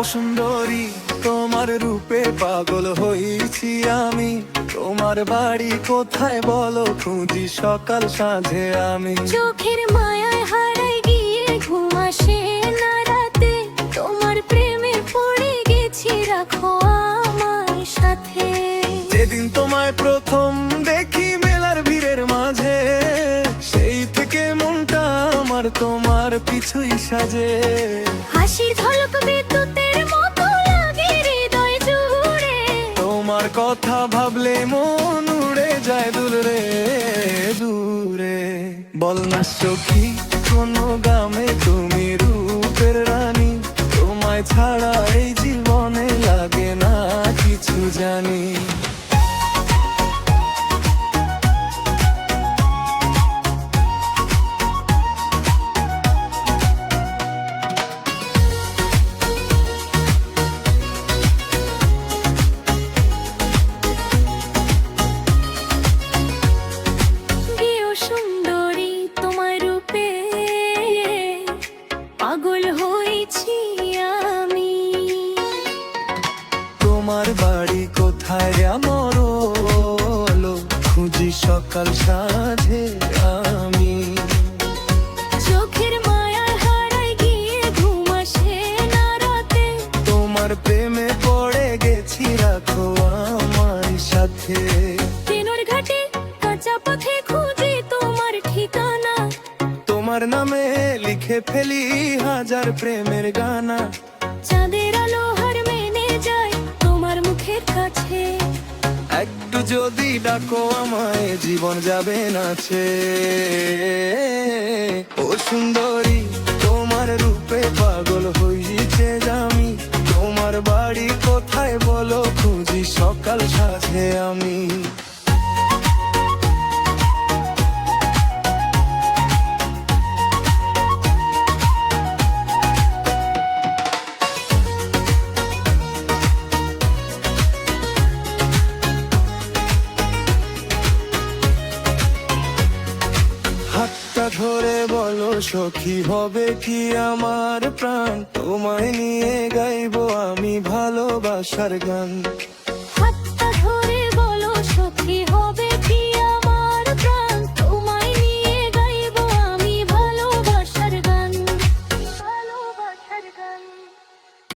ও সুন্দরী, তোমার রূপে পাগল হয়েছি আমি। তোমার বাড়ি কোথায় বলো, খুঁজি সকাল সাঁঝে আমি। চোখের মায়ায় হারাই গিয়ে ঘুম আসে না রাতে, তোমার প্রেমে পড়ে গেছি, রাখো আমার সাথে। যেদিন তোমায় প্রথম দেখি মেলার ভিড়ের মাঝে, সেই থেকে মনটা আমার তোমার পিছুই সাজে। হাসির ঝলক বিদ্যুতের মতো লাগে হৃদয় জুড়ে, তোমার কথা ভাবলে মন উড়ে যায় দূরে দূরে। বল না সখী, কোন গ্রামে তুমি রূপের রানী? তোমায় ছাড়া এই জীবনে লাগে না কিছু জানি। প্রিয় সুন্দরী, তোমার রূপে পাগল হয়েছি আমি। তোমার বাড়ি কোথায় আমার আলো, খুঁজি সকাল সাঁঝে আমি। চোখের মায়ায় হারাই গিয়ে ঘুম আসে না রাতে, তোমার প্রেমে পড়ে গেছি, রাখো আমার সাথে। ট্রেনের ঘাটে কাঁচা পথে খুঁজি তোমার ঠিকানা, তোমার নামে লিখে ফেলি হাজার প্রেমের গানা। চাঁদের আলো হার মেনে যায় তোমার মুখের কাছে। একটু যদি ডাকো আমায়, জীবন যাবে নাচে। ও সুন্দরী, তোমার রূপে পাগল হইছে আমি। তোমার বাড়ি কোথায় বলো, খুঁজি সকাল সাঁঝে আমি। হাতটা ধরে বলো সখী, হবে কি আমার প্রাণ? তোমায় নিয়ে গাইবো আমি ভালোবাসার গান।